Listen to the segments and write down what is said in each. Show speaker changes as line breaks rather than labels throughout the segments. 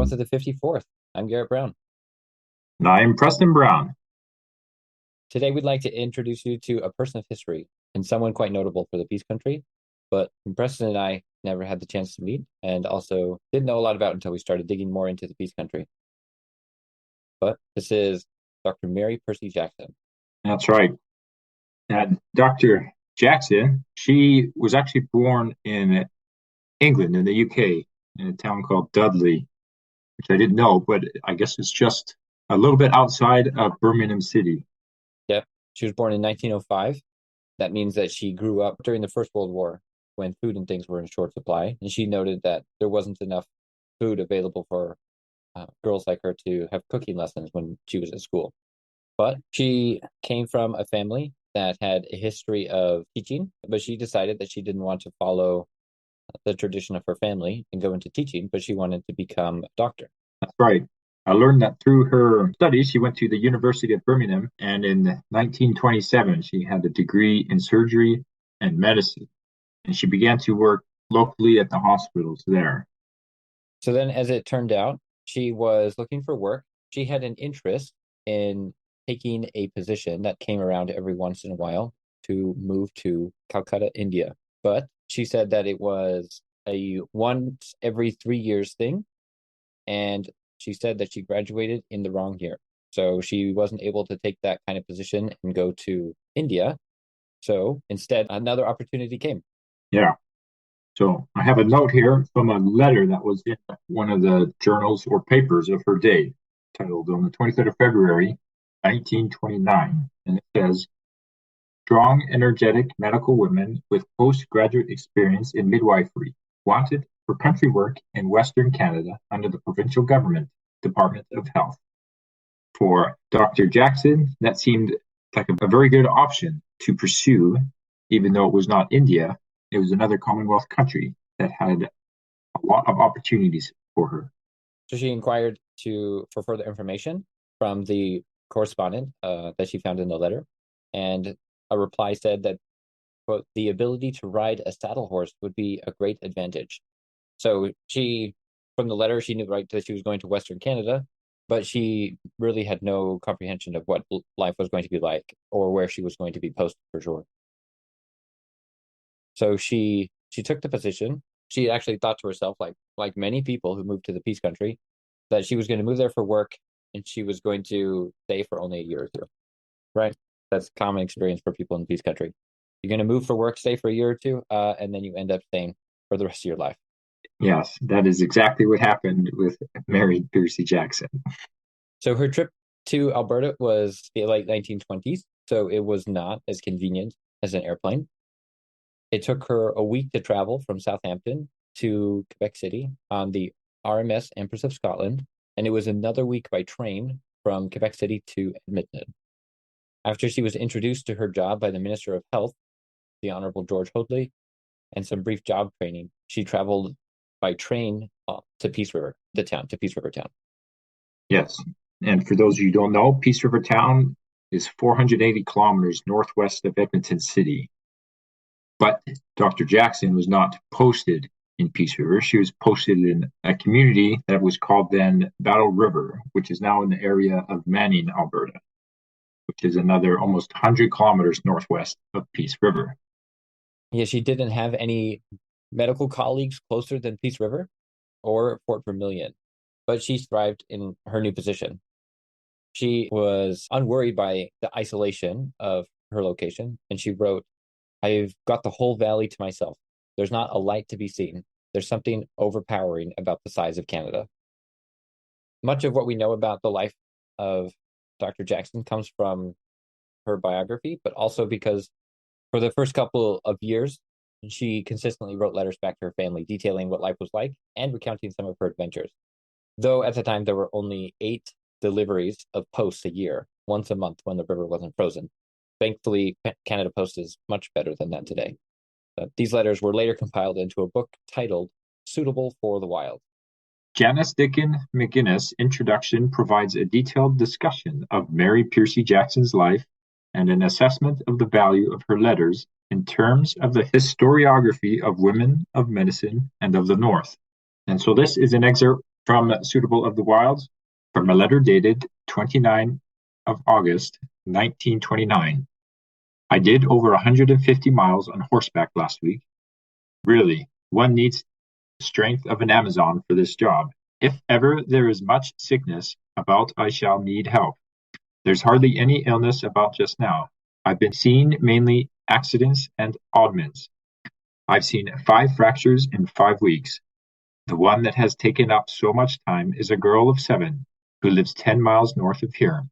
on to the 54th. I'm Garrett Brown.
And I'm Preston Brown.
Today, we'd like to introduce you to a person of history and someone quite notable for the Peace Country, but Preston and I never had the chance to meet and also didn't know a lot about until we started digging more into the Peace Country. But this is Dr. Mary Percy Jackson.
That's right. And Dr. Jackson, she was actually born in England, in the UK, in a town called Dudley, which I didn't know, but I guess it's just a little bit outside of Birmingham City.
Yep. She was born in 1905. That means that she grew up during the First World War when food and things were in short supply. And she noted that there wasn't enough food available for girls like her to have cooking lessons when she was at school. But she came from a family that had a history of teaching, but she decided that she didn't want to follow the tradition of her family and go into teaching, but she wanted to become a doctor.
That's right. I learned that through her studies. She went to the University of Birmingham, and in 1927, she had a degree in surgery and medicine, and she began to work locally at the hospitals there.
So then, as it turned out, she was looking for work. She had an interest in taking a position that came around every once in a while to move to Calcutta, India. But she said that it was a once every 3 years thing. And she said that she graduated in the wrong year. So she wasn't able to take that kind of position and go to India. So instead, another opportunity came.
Yeah. So I have a note here from a letter that was in one of the journals or papers of her day, titled on the 23rd of February, 1929. And it says, strong, energetic medical women with postgraduate experience in midwifery, wanted for country work in Western Canada under the provincial government, Department of Health. For Dr. Jackson, that seemed like a very good option to pursue, even though it was not India. It was another Commonwealth country that had a lot of opportunities for her.
So she inquired for further information from the correspondent that she found in the letter, and a reply said that, quote, the ability to ride a saddle horse would be a great advantage. So from the letter, she knew right that she was going to Western Canada, but she really had no comprehension of what life was going to be like or where she was going to be posted for sure. So she took the position. She actually thought to herself, like many people who moved to the Peace Country, that she was going to move there for work and she was going to stay for only a year or two. Right? That's common experience for people in the Peace Country. You're going to move for work, stay for a year or two, and then you end up staying for the rest of your life.
Yes, that is exactly what happened with Mary Percy Jackson.
So her trip to Alberta was the late 1920s, so it was not as convenient as an airplane. It took her a week to travel from Southampton to Quebec City on the RMS Empress of Scotland, and it was another week by train from Quebec City to Edmonton. After she was introduced to her job by the Minister of Health, the Honorable George Hoadley, and some brief job training, she traveled by train to Peace River Town.
Yes, and for those of you who don't know, Peace River Town is 480 kilometers northwest of Edmonton City. But Dr. Jackson was not posted in Peace River. She was posted in a community that was called then Battle River, which is now in the area of Manning, Alberta, which is another almost 100 kilometers northwest of Peace River.
Yeah, she didn't have any medical colleagues closer than Peace River or Fort Vermilion, but she thrived in her new position. She was unworried by the isolation of her location, and she wrote, I've got the whole valley to myself. There's not a light to be seen. There's something overpowering about the size of Canada. Much of what we know about the life of Dr. Jackson comes from her biography, but also because for the first couple of years, she consistently wrote letters back to her family detailing what life was like and recounting some of her adventures. Though at the time there were only 8 deliveries of posts a year, once a month when the river wasn't frozen. Thankfully, Canada Post is much better than that today. But these letters were later compiled into a book titled Suitable for the Wild.
Janice Dicken McGuinness' introduction provides a detailed discussion of Mary Percy Jackson's life and an assessment of the value of her letters in terms of the historiography of women, of medicine, and of the North. And so this is an excerpt From Suitable of the Wilds, from a letter dated 29 of August, 1929. I did over 150 miles on horseback last week. Really, one needs the strength of an Amazon for this job. If ever there is much sickness about, I shall need help. There's hardly any illness about just now. I've been seeing mainly accidents and oddments. I've seen 5 fractures in 5 weeks. The one that has taken up so much time is a girl of 7 who lives 10 miles north of here.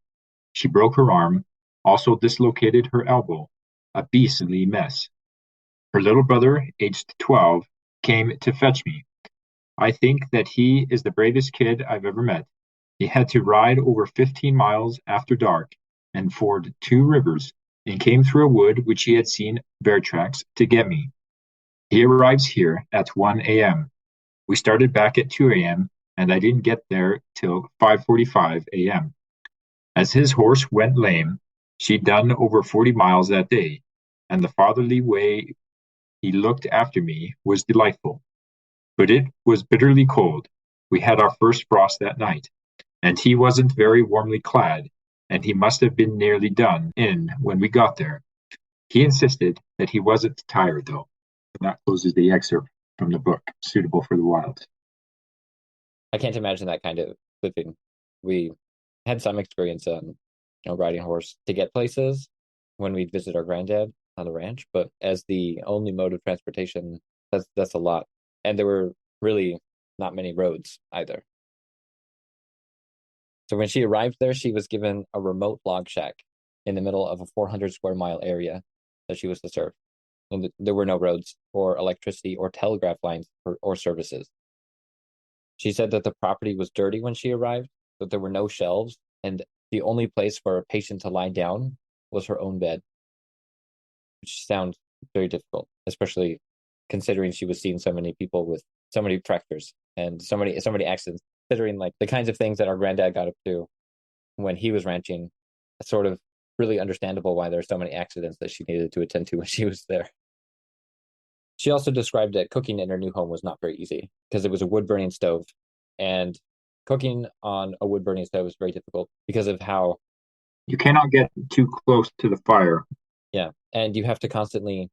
She broke her arm, also dislocated her elbow. A beastly mess. Her little brother, aged 12, came to fetch me. I think that he is the bravest kid I've ever met. He had to ride over 15 miles after dark and ford 2 rivers and came through a wood which he had seen bear tracks to get me. He arrives here at 1 a.m. We started back at 2 a.m. and I didn't get there till 5:45 a.m. As his horse went lame, she'd done over 40 miles that day, and the fatherly way he looked after me was delightful. But it was bitterly cold. We had our first frost that night, and he wasn't very warmly clad, and he must have been nearly done in when we got there. He insisted that he wasn't tired, though. And that closes the excerpt from the book, Suitable for the Wild.
I can't imagine that kind of living. We had some experience on, riding a horse to get places when we'd visit our granddad on the ranch, but as the only mode of transportation, that's a lot. And there were really not many roads either. So when she arrived there, she was given a remote log shack in the middle of a 400 square mile area that she was to serve. And there were no roads or electricity or telegraph lines or services. She said that the property was dirty when she arrived, that there were no shelves, and the only place for a patient to lie down was her own bed, which sounds very difficult, especially considering she was seeing so many people with so many fractures and so many accidents, considering like the kinds of things that our granddad got up to when he was ranching. It's sort of really understandable why there's so many accidents that she needed to attend to when she was there. She also described that cooking in her new home was not very easy because it was a wood-burning stove, and cooking on a wood-burning stove is very difficult because of how
You cannot get too close to the fire.
yeah, and you have to constantly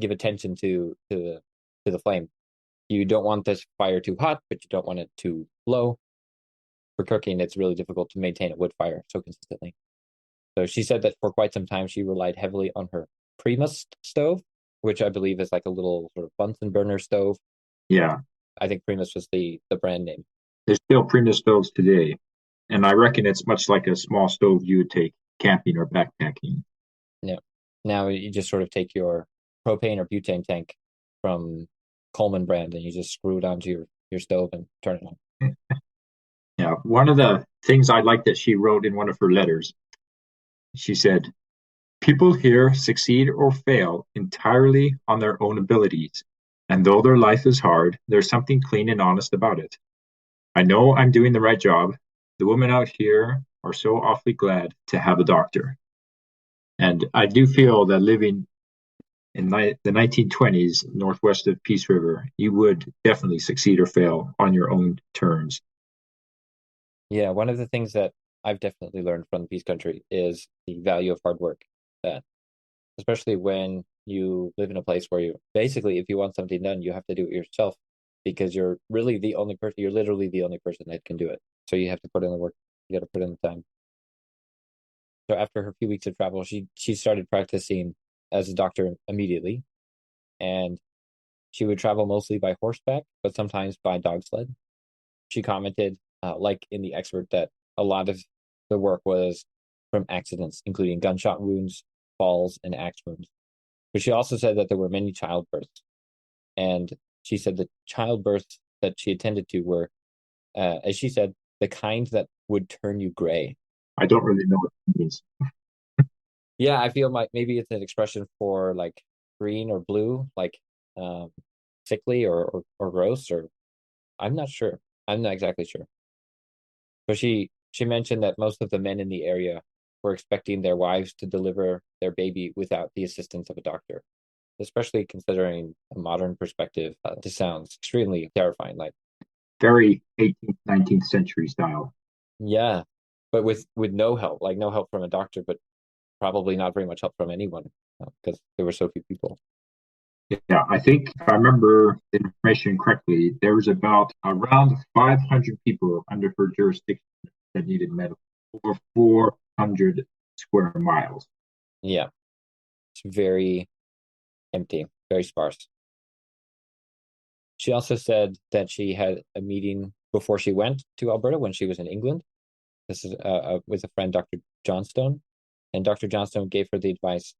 give attention to the flame. You don't want this fire too hot, but you don't want it too low. For cooking, it's really difficult to maintain a wood fire so consistently. So she said that for quite some time she relied heavily on her Primus stove, which I believe is like a little sort of Bunsen burner stove.
Yeah,
I think Primus was the brand name.
there's still Primus stoves today, and I reckon it's much like a small stove you would take camping or backpacking.
Yeah. Now you just sort of take your propane or butane tank from Coleman brand and you just screw it onto your stove and turn it on.
Yeah, one of the things I like that she wrote in one of her letters, she said, people here succeed or fail entirely on their own abilities, and though their life is hard, there's something clean and honest about it. I know I'm doing the right job. The women out here are so awfully glad to have a doctor. And I do feel that living in the 1920s, northwest of Peace River, you would definitely succeed or fail on your own terms.
Yeah, one of the things that I've definitely learned from the Peace Country is the value of hard work. That especially when you live in a place where you basically, if you want something done, you have to do it yourself because you're really the only person, you're literally the only person that can do it. So you have to put in the work, you got to put in the time. So after her few weeks of travel, she started practicing as a doctor immediately, and she would travel mostly by horseback, but sometimes by dog sled. She commented, like in the expert, that a lot of the work was from accidents, including gunshot wounds, falls, and axe wounds. But she also said that there were many childbirths, and she said the childbirths that she attended to were, as she said, the kind that would turn you gray.
I don't really know what it means.
Yeah, I feel like maybe it's an expression for like green or blue, like um, sickly or gross, or I'm not sure. I'm not exactly sure. But she mentioned that most of the men in the area were expecting their wives to deliver their baby without the assistance of a doctor, especially considering a modern perspective. This sounds extremely terrifying. Like
very 18th, 19th century style.
Yeah, but with no help, like no help from a doctor, but probably not very much help from anyone because there were so few people.
Yeah, I think if I remember the information correctly, there was about around 500 people under her jurisdiction that needed medical, over 400 square miles.
Yeah, it's very empty, very sparse. She also said that she had a meeting before she went to Alberta when she was in England. This is with a friend, Dr. Johnstone, and Dr. Johnstone gave her the advice: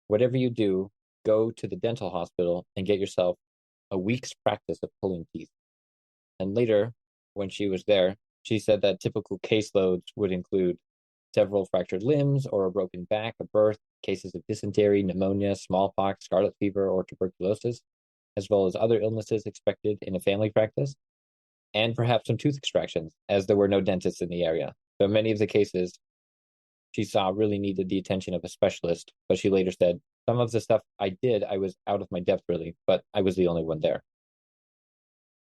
whatever you do, go to the dental hospital and get yourself a week's practice of pulling teeth. And later, when she was there, she said that typical caseloads would include several fractured limbs or a broken back, a birth, cases of dysentery, pneumonia, smallpox, scarlet fever, or tuberculosis, as well as other illnesses expected in a family practice, and perhaps some tooth extractions, as there were no dentists in the area. So many of the cases she saw really needed the attention of a specialist, but she later said, some of the stuff I did, I was out of my depth really, but I was the only one there.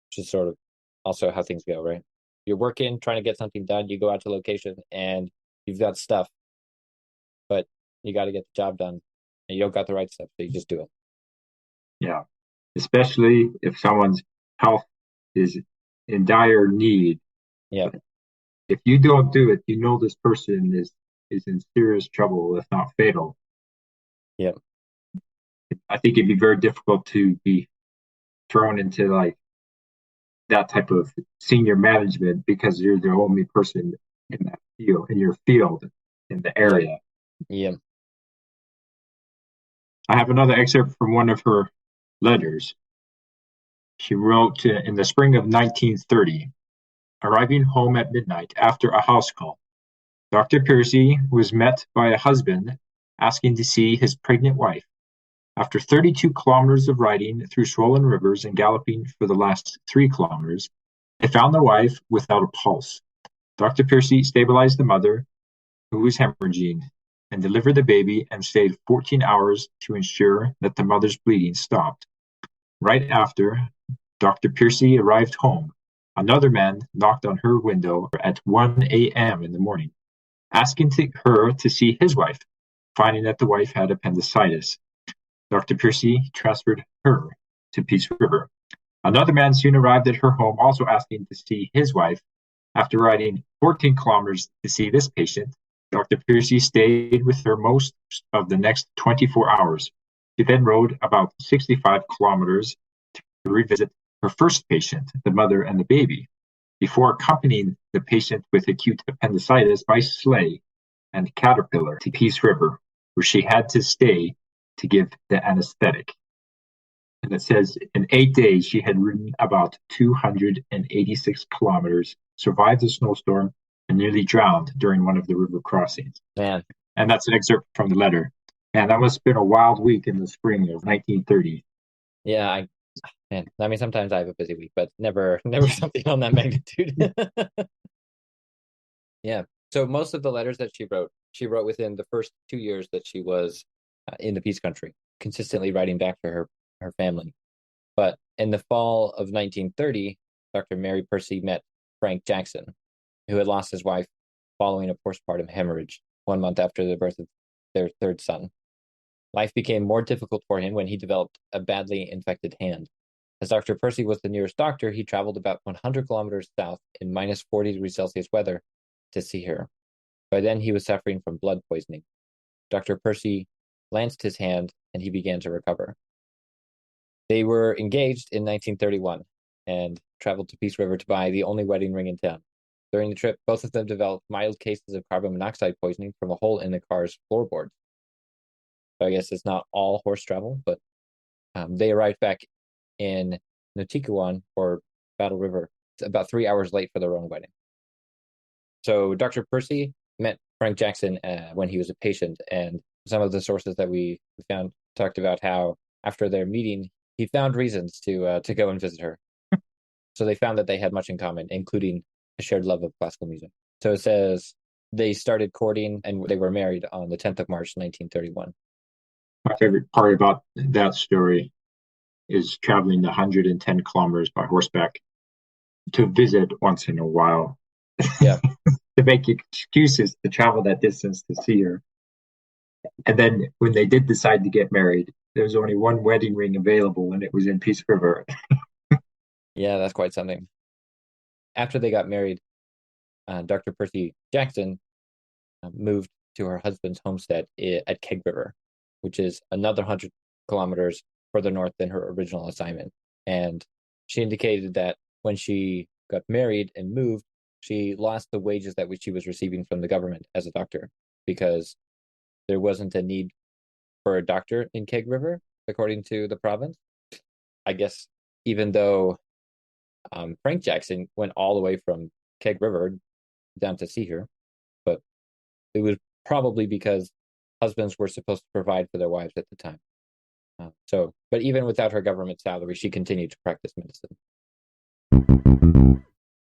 Which is sort of also how things go, right? You're working, trying to get something done, you go out to location and you've got stuff, but you got to get the job done and you don't got the right stuff, so you just do it.
Yeah, especially if someone's health is in dire need.
Yeah.
If you don't do it, you know this person is in serious trouble, if not fatal.
Yeah.
I think it'd be very difficult to be thrown into like that type of senior management because you're the only person in that field, in your field, in the
Yeah.
area.
Yeah.
I have another excerpt from one of her letters. She wrote in the spring of 1930, arriving home at midnight after a house call. Dr. Percy was met by a husband asking to see his pregnant wife. After 32 kilometers of riding through swollen rivers and galloping for the last 3 kilometers, they found the wife without a pulse. Dr. Percy stabilized the mother, who was hemorrhaging, and delivered the baby and stayed 14 hours to ensure that the mother's bleeding stopped. Right after Dr. Percy arrived home, another man knocked on her window at 1 a.m. in the morning, asking her to see his wife, finding that the wife had appendicitis. Dr. Percy transferred her to Peace River. Another man soon arrived at her home, also asking to see his wife. After riding 14 kilometers to see this patient, Dr. Percy stayed with her most of the next 24 hours. She then rode about 65 kilometers to revisit her first patient, the mother and the baby, before accompanying the patient with acute appendicitis by sleigh and caterpillar to Peace River, where she had to stay to give the anesthetic. And it says in 8 days, she had ridden about 286 kilometers, survived the snowstorm, and nearly drowned during one of the river crossings.
Man.
And that's an excerpt from the letter. And that must have been a wild week in the spring of 1930.
Yeah, man, I mean sometimes I have a busy week, but never something on that magnitude. Yeah. So most of the letters that she wrote within the first 2 years that she was in the Peace Country, consistently writing back to her family. But in the fall of 1930, Dr. Mary Percy met Frank Jackson, who had lost his wife following a postpartum hemorrhage 1 month after the birth of their third son. Life became more difficult for him when he developed a badly infected hand. As Dr. Percy was the nearest doctor, he traveled about 100 kilometers south in minus 40 degrees Celsius weather to see her. By then, he was suffering from blood poisoning. Dr. Percy lanced his hand and he began to recover. They were engaged in 1931 and traveled to Peace River to buy the only wedding ring in town. During the trip, both of them developed mild cases of carbon monoxide poisoning from a hole in the car's floorboards. So I guess it's not all horse travel, but they arrived back in Notikawan or Battle River about 3 hours late for their own wedding. So Dr. Percy met Frank Jackson when he was a patient, and some of the sources that we found talked about how after their meeting, he found reasons to go and visit her. So they found that they had much in common, including a shared love of classical music. So it says they started courting and they were married on the 10th of March, 1931.
My favorite part about that story is traveling the 110 kilometers by horseback. to visit once in a while,
Yeah.
to make excuses to travel that distance to see her. And then when they did decide to get married, there was only one wedding ring available, and it was in Peace River.
Yeah, that's quite something. After they got married, Dr. Percy Jackson moved to her husband's homestead at Keg River, which is another 100 kilometers further north than her original assignment. And she indicated that when she got married and moved, she lost the wages that she was receiving from the government as a doctor because there wasn't a need for a doctor in Keg River, according to the province. I guess even though Frank Jackson went all the way from Keg River down to see her, but it was probably because husbands were supposed to provide for their wives at the time. But even without her government salary, she continued to practice medicine.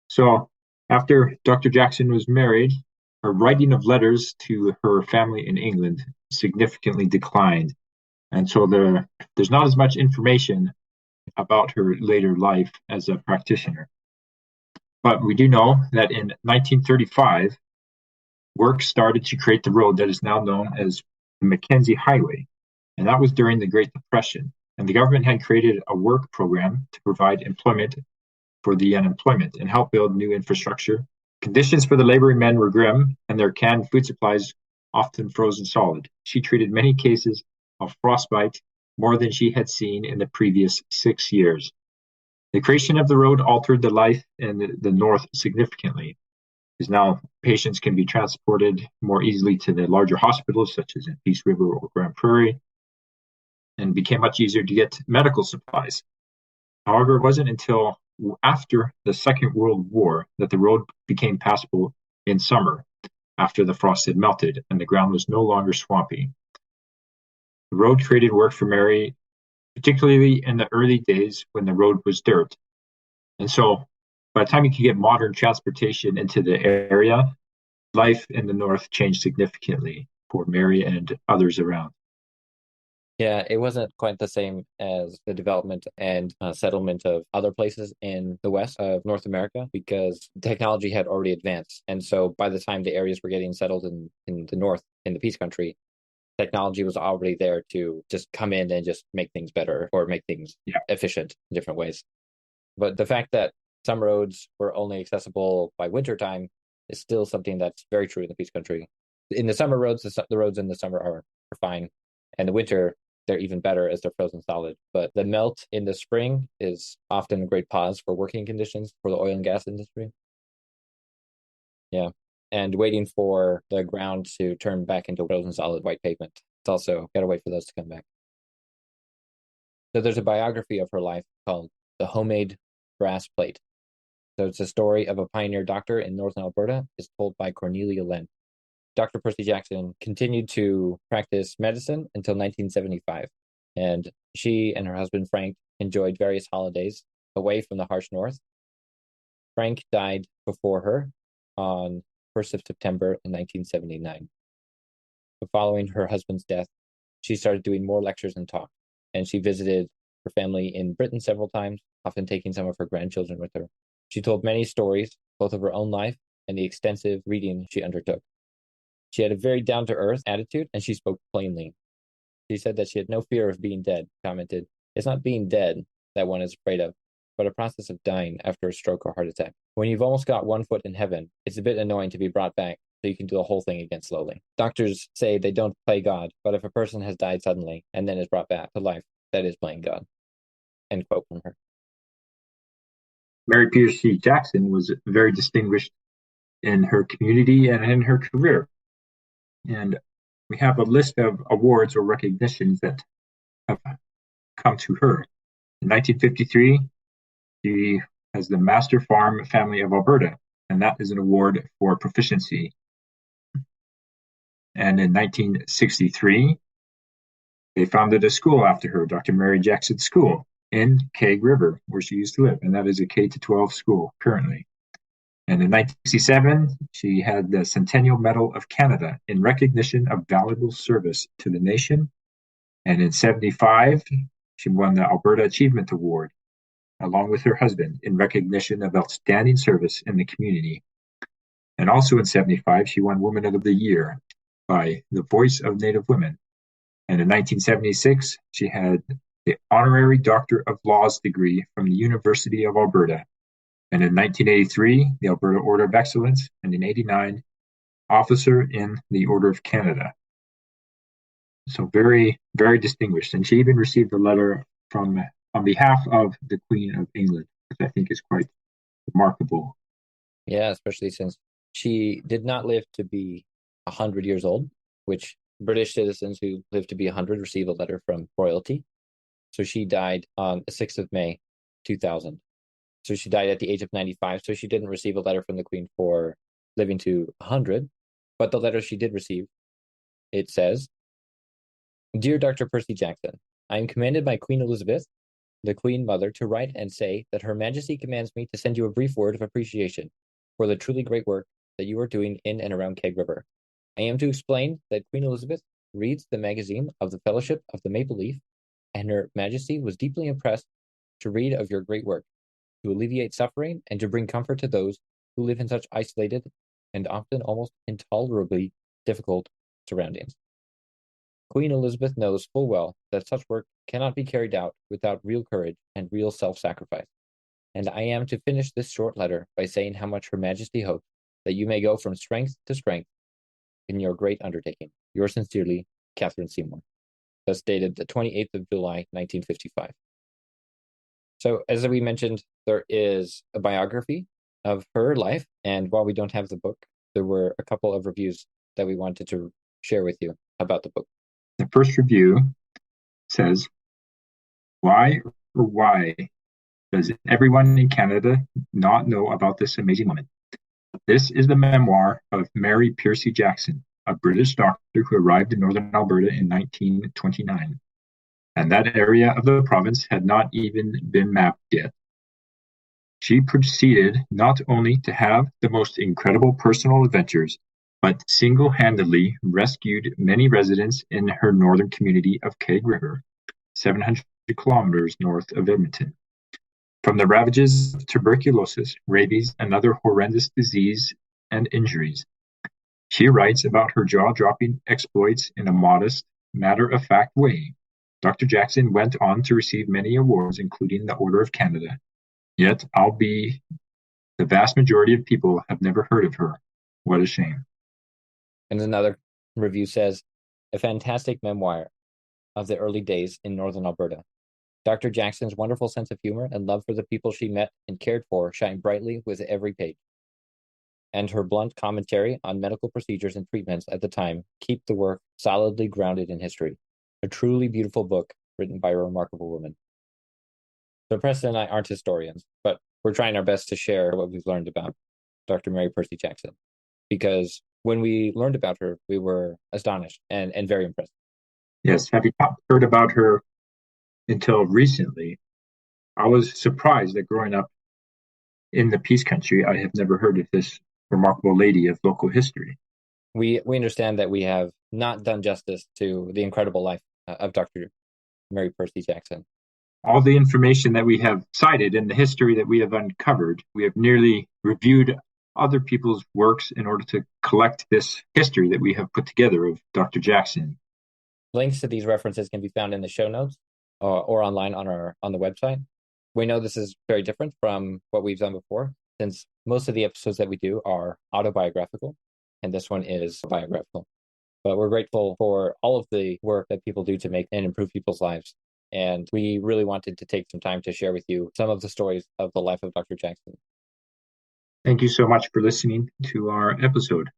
So after Dr. Jackson was married, her writing of letters to her family in England significantly declined. And so there's not as much information about her later life as a practitioner. But we do know that in 1935, work started to create the road that is now known as the Mackenzie Highway. And that was during the Great Depression. And the government had created a work program to provide employment for the unemployment and help build new infrastructure. Conditions for the laboring men were grim, and their canned food supplies often frozen solid. She treated many cases of frostbite, more than she had seen in the previous 6 years. The creation of the road altered the life in the north significantly, because now patients can be transported more easily to the larger hospitals, such as in Peace River or Grand Prairie, and became much easier to get medical supplies. However, it wasn't until after the Second World War that the road became passable in summer, after the frost had melted and the ground was no longer swampy. The road created work for Mary, particularly in the early days when the road was dirt. And so by the time you could get modern transportation into the area, life in the north changed significantly for Mary and others around.
Yeah, it wasn't quite the same as the development and settlement of other places in the west of North America because technology had already advanced. And so by the time the areas were getting settled in the north, in the Peace Country, technology was already there to just come in and just make things better or make things efficient in different ways. But the fact that some roads were only accessible by wintertime is still something that's very true in the Peace Country. In the summer roads, the roads in the summer are fine. And the winter, they're even better as they're frozen solid. But the melt in the spring is often a great pause for working conditions for the oil and gas industry. Yeah. And waiting for the ground to turn back into frozen solid white pavement. It's also got to wait for those to come back. So there's a biography of her life called The Homemade Brass Plate. So it's a story of a pioneer doctor in northern Alberta. It's told by Cornelia Len. Dr. Percy Jackson continued to practice medicine until 1975, and she and her husband Frank enjoyed various holidays away from the harsh north. Frank died before her on 1st of September in 1979. But following her husband's death, she started doing more lectures and talks, and she visited her family in Britain several times, often taking some of her grandchildren with her. She told many stories, both of her own life and the extensive reading she undertook. She had a very down-to-earth attitude, and she spoke plainly. She said that she had no fear of being dead, commented, "It's not being dead that one is afraid of, but a process of dying after a stroke or heart attack. When you've almost got one foot in heaven, it's a bit annoying to be brought back so you can do the whole thing again slowly. Doctors say they don't play God, but if a person has died suddenly and then is brought back to life, that is playing God." End quote from her.
Mary Percy Jackson was very distinguished in her community and in her career. And we have a list of awards or recognitions that have come to her. In 1953, she has the Master Farm Family of Alberta, and that is an award for proficiency. And in 1963, they founded a school after her, Dr. Mary Jackson School, in Keg River, where she used to live, and that is a K-12 school currently. And in 1967, she had the Centennial Medal of Canada in recognition of valuable service to the nation. And in 75, she won the Alberta Achievement Award. along with her husband, in recognition of outstanding service in the community. And also in 75, she won Woman of the Year by the Voice of Native Women. And in 1976, she had the Honorary Doctor of Laws degree from the University of Alberta. And in 1983, the Alberta Order of Excellence, and in 89, Officer in the Order of Canada. So very, very distinguished. And she even received a letter on behalf of the Queen of England, which I think is quite remarkable.
Yeah, especially since she did not live to be 100 years old, which British citizens who live to be 100 receive a letter from royalty. So she died on the 6th of May, 2000. So she died at the age of 95. So she didn't receive a letter from the Queen for living to 100. But the letter she did receive, it says, "Dear Dr. Percy Jackson, I am commanded by Queen Elizabeth, the Queen Mother, to write and say that Her Majesty commands me to send you a brief word of appreciation for the truly great work that you are doing in and around Keg River. I am to explain that Queen Elizabeth reads the magazine of the Fellowship of the Maple Leaf, and Her Majesty was deeply impressed to read of your great work, to alleviate suffering and to bring comfort to those who live in such isolated and often almost intolerably difficult surroundings. Queen Elizabeth knows full well that such work cannot be carried out without real courage and real self-sacrifice. And I am to finish this short letter by saying how much Her Majesty hopes that you may go from strength to strength in your great undertaking. Yours sincerely, Catherine Seymour." Thus dated the 28th of July, 1955. So as we mentioned, there is a biography of her life. And while we don't have the book, there were a couple of reviews that we wanted to share with you about the book.
The first review says, "Why or why does everyone in Canada not know about this amazing woman? This is the memoir of Mary Percy Jackson, a British doctor who arrived in northern Alberta in 1929. And that area of the province had not even been mapped yet. She proceeded not only to have the most incredible personal adventures, but single-handedly rescued many residents in her northern community of Keg River, 700 kilometers north of Edmonton, from the ravages of tuberculosis, rabies, and other horrendous disease and injuries. She writes about her jaw-dropping exploits in a modest, matter-of-fact way. Dr. Jackson went on to receive many awards, including the Order of Canada. Yet, the vast majority of people have never heard of her. What a shame."
And another review says, "A fantastic memoir of the early days in northern Alberta. Dr. Jackson's wonderful sense of humor and love for the people she met and cared for shine brightly with every page. And her blunt commentary on medical procedures and treatments at the time keep the work solidly grounded in history. A truly beautiful book written by a remarkable woman." So Preston and I aren't historians, but we're trying our best to share what we've learned about Dr. Mary Percy Jackson, because when we learned about her, we were astonished and very impressed.
Yes, having not heard about her until recently, I was surprised that growing up in the Peace Country, I have never heard of this remarkable lady of local history.
We understand that we have not done justice to the incredible life of Dr. Mary Percy Jackson.
All the information that we have cited and the history that we have uncovered, we have nearly reviewed other people's works in order to collect this history that we have put together of Dr. Jackson.
Links to these references can be found in the show notes or online on the website. We know this is very different from what we've done before, since most of the episodes that we do are autobiographical, and this one is biographical. But we're grateful for all of the work that people do to make and improve people's lives. And we really wanted to take some time to share with you some of the stories of the life of Dr. Jackson.
Thank you so much for listening to our episode.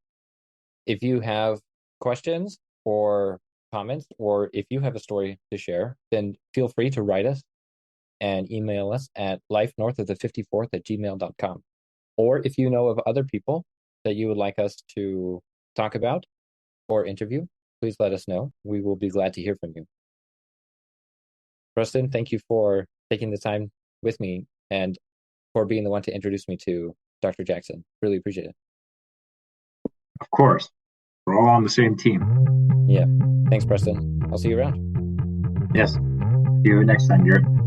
If you have questions or comments, or if you have a story to share, then feel free to write us and email us at lifenorthofthe54th@gmail.com. Or if you know of other people that you would like us to talk about or interview, please let us know. We will be glad to hear from you. Preston, thank you for taking the time with me and for being the one to introduce me to Dr. Jackson. Really appreciate it.
Of course, we're all on the same team.
Yeah. Thanks, Preston. I'll see you around.
Yes. See you next time, Garett.